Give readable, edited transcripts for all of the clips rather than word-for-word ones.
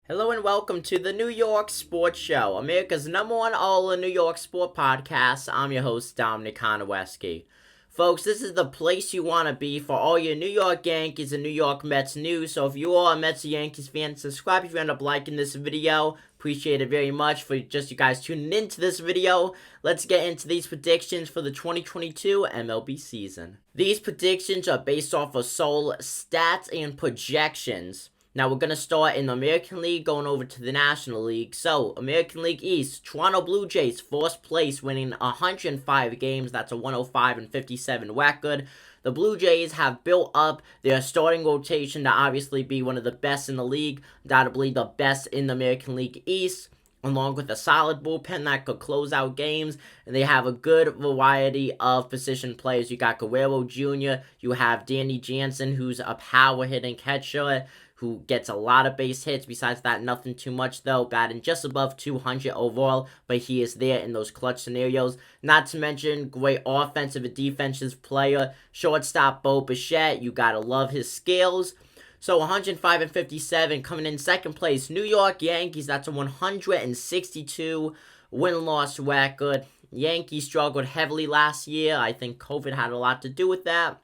Hello and welcome to the New York Sports Show, America's #1 all New York sport podcast. I'm your host, Dominic Konowski. Folks, this is the place you want to be for all your New York Yankees and New York Mets news. So if you are a Mets or Yankees fan, subscribe if you end up liking this video. Appreciate it very much for just you guys tuning into this video. Let's get into these predictions for the 2022 MLB season. These predictions are based off of sole stats and projections. Now, we're going to start in the American League, going over to the National League. So, American League East, Toronto Blue Jays, first place, winning 105 games. That's a 105-57 record. The Blue Jays have built up their starting rotation to obviously be one of the best in the league, undoubtedly the best in the American League East, along with a solid bullpen that could close out games. And they have a good variety of position players. You got Guerrero Jr., you have Danny Jansen, who's a power-hitting catcher who gets a lot of base hits. Besides that, nothing too much, though. Batting just above 200 overall, but he is there in those clutch scenarios. Not to mention, great offensive and defensive player. Shortstop Bo Bichette, you gotta love his skills. So 105-57, coming in second place, New York Yankees. That's a 162 win-loss record. Yankees struggled heavily last year. I think COVID had a lot to do with that.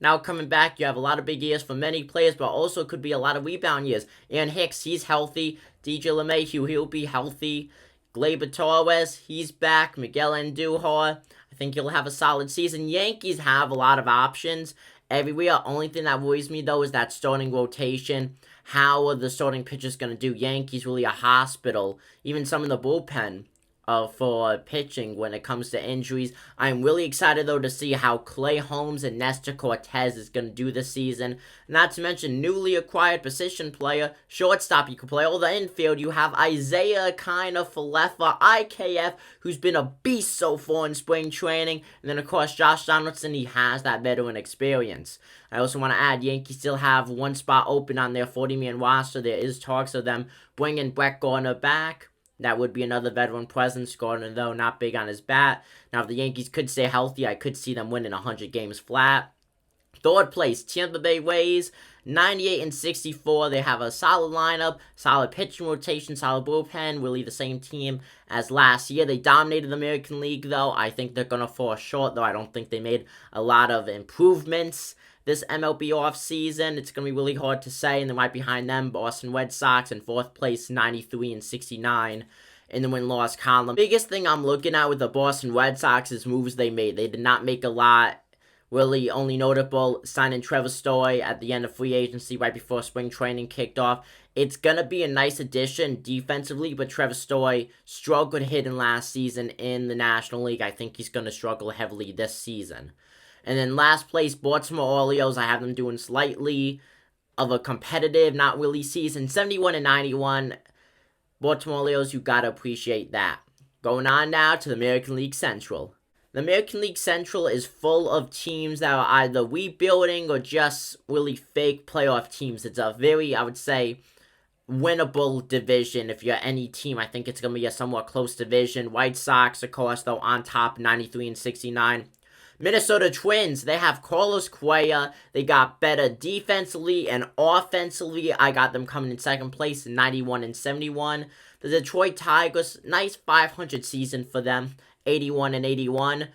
Now coming back, you have a lot of big years for many players, but also could be a lot of rebound years. Aaron Hicks, he's healthy. DJ LeMahieu, he'll be healthy. Gleyber Torres, he's back. Miguel Andujar, I think he'll have a solid season. Yankees have a lot of options everywhere. Only thing that worries me, though, is that starting rotation. How are the starting pitchers going to do? Yankees really a hospital. Even some in the bullpen for pitching when it comes to injuries. I'm really excited, though, to see how Clay Holmes and Nestor Cortez is going to do this season. Not to mention newly acquired position player, shortstop. You can play all the infield. You have Isaiah Falefa, IKF, who's been a beast so far in spring training. And then, of course, Josh Donaldson, he has that veteran experience. I also want to add, Yankees still have one spot open on their 40-man roster. There is talks of them bringing Brett Gardner back. That would be another veteran presence. Gardner, though, not big on his bat. Now, if the Yankees could stay healthy, I could see them winning 100 games flat. Third place, Tampa Bay Rays, 98-64. They have a solid lineup, solid pitching rotation, solid bullpen. Really the same team as last year. They dominated the American League, though. I think they're going to fall short, though. I don't think they made a lot of improvements this MLB offseason. It's going to be really hard to say. And then right behind them, Boston Red Sox in fourth place, 93-69 in the win-loss column. Biggest thing I'm looking at with the Boston Red Sox is moves they made. They did not make a lot. Really only notable signing Trevor Story at the end of free agency right before spring training kicked off. It's going to be a nice addition defensively, but Trevor Story struggled hitting last season in the National League. I think he's going to struggle heavily this season. And then last place, Baltimore Orioles. I have them doing slightly of a competitive, not really season. 71-91. Baltimore Orioles, you got to appreciate that. Going on now to the American League Central. The American League Central is full of teams that are either rebuilding or just really fake playoff teams. It's a very, I would say, winnable division. If you're any team, I think it's going to be a somewhat close division. White Sox, of course, though, on top, 93-69. Minnesota Twins, they have Carlos Correa. They got better defensively and offensively. I got them coming in second place, 91-71. The Detroit Tigers, nice 500 season for them, 81-81.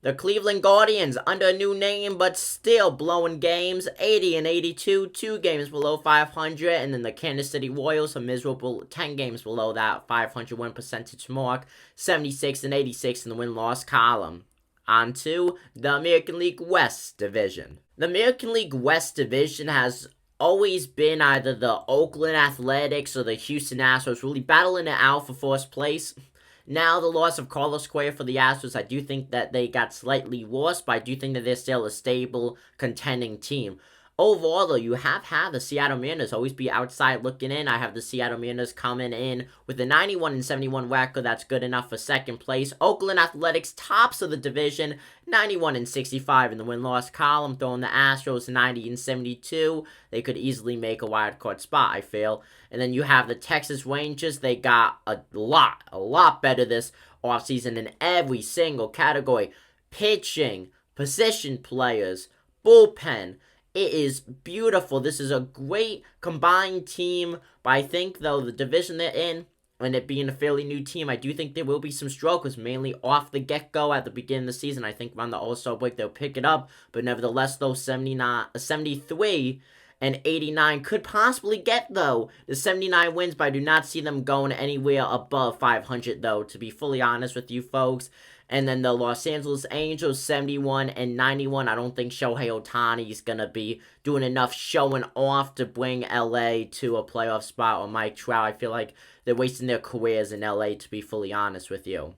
The Cleveland Guardians, under a new name, but still blowing games, 80-82, 2 games below 500. And then the Kansas City Royals, a miserable 10 games below that 500 win percentage mark, 76-86 in the win-loss column. On to the American League West Division. The American League West Division has always been either the Oakland Athletics or the Houston Astros really battling it out for first place. Now, the loss of Carlos Correa for the Astros, I do think that they got slightly worse, but I do think that they're still a stable, contending team. Overall, though, you have had the Seattle Mariners always be outside looking in. I have the Seattle Mariners coming in with a 91-71 record. That's good enough for second place. Oakland Athletics, tops of the division, 91-65 in the win-loss column. Throwing the Astros 90-72. They could easily make a wild card spot, I feel. And then you have the Texas Rangers. They got a lot better this offseason in every single category. Pitching, position players, bullpen, It is beautiful. This is a great combined team, but I think, though, the division they're in, and it being a fairly new team, I do think there will be some struggles, mainly off the get-go at the beginning of the season. I think around the All-Star break they'll pick it up, but nevertheless, though, 73 and 89 could possibly get, though, the 79 wins, but I do not see them going anywhere above 500, though, to be fully honest with you folks. And then the Los Angeles Angels, 71 and 91. I don't think Shohei Ohtani is going to be doing enough showing off to bring LA to a playoff spot, or Mike Trout. I feel like they're wasting their careers in LA, to be fully honest with you.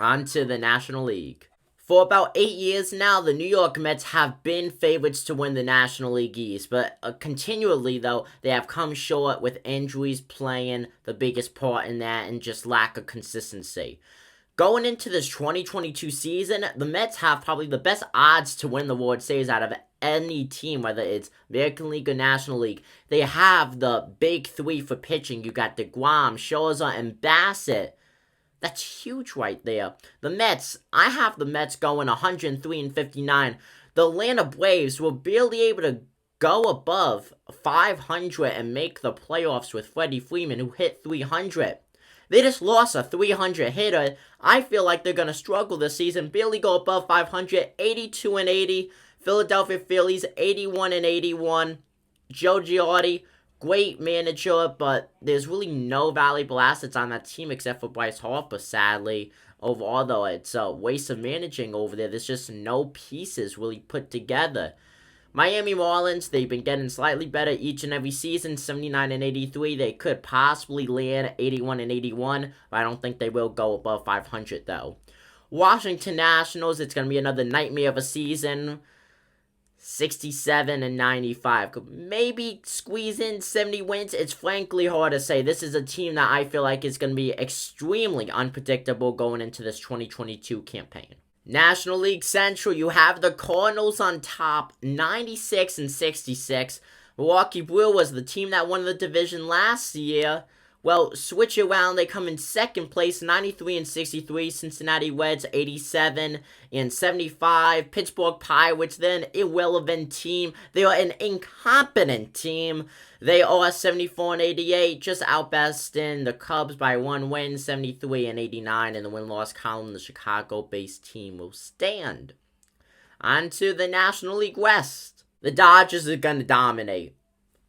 On to the National League. For about 8 years now, the New York Mets have been favorites to win the National League East, but continually, though, they have come short with injuries playing the biggest part in that and just lack of consistency. Going into this 2022 season, the Mets have probably the best odds to win the World Series out of any team, whether it's American League or National League. They have the big three for pitching. You got DeGrom, Scherzer, and Bassett. That's huge right there. The Mets, I have the Mets going 103 and 59. The Atlanta Braves will barely able to go above 500 and make the playoffs with Freddie Freeman, who hit 300. They just lost a 300 hitter. I feel like they're going to struggle this season. Barely go above 500. 82 and 80. Philadelphia Phillies, 81 and 81. Joe Girardi, great manager, but there's really no valuable assets on that team except for Bryce Harper, sadly. Overall, though, it's a waste of managing over there. There's just no pieces really put together. Miami Marlins, they've been getting slightly better each and every season, 79 and 83. They could possibly land 81 and 81, but I don't think they will go above 500, though. Washington Nationals, it's going to be another nightmare of a season, 67 and 95. Could maybe squeeze in 70 wins. It's frankly hard to say. This is a team that I feel like is going to be extremely unpredictable going into this 2022 campaign. National League Central, you have the Cardinals on top, 96 and 66. Milwaukee Brewers, the team that won the division last year. Well, switch around, they come in second place, 93 and 63. Cincinnati Reds, 87 and 75. Pittsburgh Pirates, they're an irrelevant team. They are an incompetent team. They are 74 and 88, just outbesting the Cubs by 1 win, 73 and 89. In the win-loss column, the Chicago-based team will stand. On to the National League West. The Dodgers are going to dominate.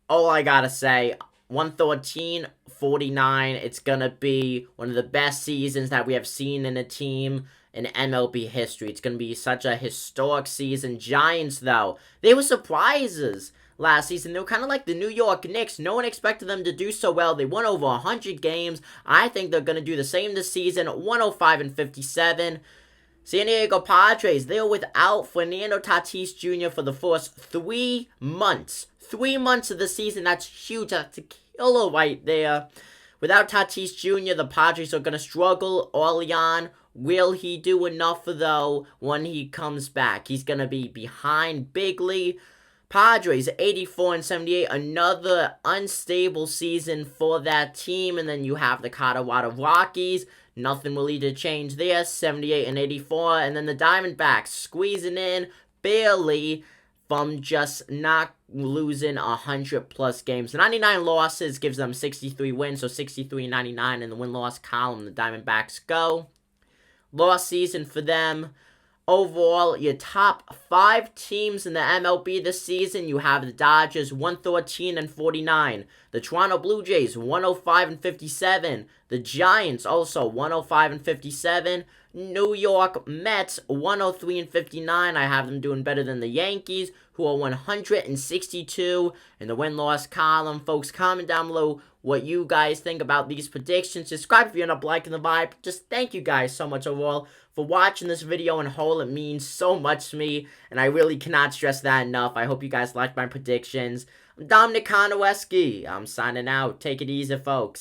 All I gotta say, 113-49. It's going to be one of the best seasons that we have seen in a team in MLB history. It's going to be such a historic season. Giants, though, they were surprises last season. They were kind of like the New York Knicks. No one expected them to do so well. They won over 100 games. I think they're going to do the same this season, 105 and 57. San Diego Padres, they are without Fernando Tatis Jr. for the first 3 months. 3 months of the season, that's huge. That's a killer right there. Without Tatis Jr., the Padres are going to struggle early on. Will he do enough, though, when he comes back? He's going to be behind bigly. Padres, 84 and 78, another unstable season for that team. And then you have the Colorado Rockies. Nothing really to change there, 78 and 84. And then the Diamondbacks squeezing in barely from just not losing 100-plus games. 99 losses gives them 63 wins, so 63 and 99 in the win-loss column. The Diamondbacks go. Lost season for them. Overall, your top 5 teams in the MLB this season, you have the Dodgers 113 and 49, the Toronto Blue Jays 105 and 57, the Giants also 105 and 57, New York Mets 103 and 59. I have them doing better than the Yankees, who are 162 in the win-loss column. Folks, comment down below what you guys think about these predictions. Subscribe if you're not liking the vibe. Just thank you guys so much overall for watching this video in whole. It means so much to me, and I really cannot stress that enough. I hope you guys liked my predictions. I'm Dominic Konoweski. I'm signing out. Take it easy, folks.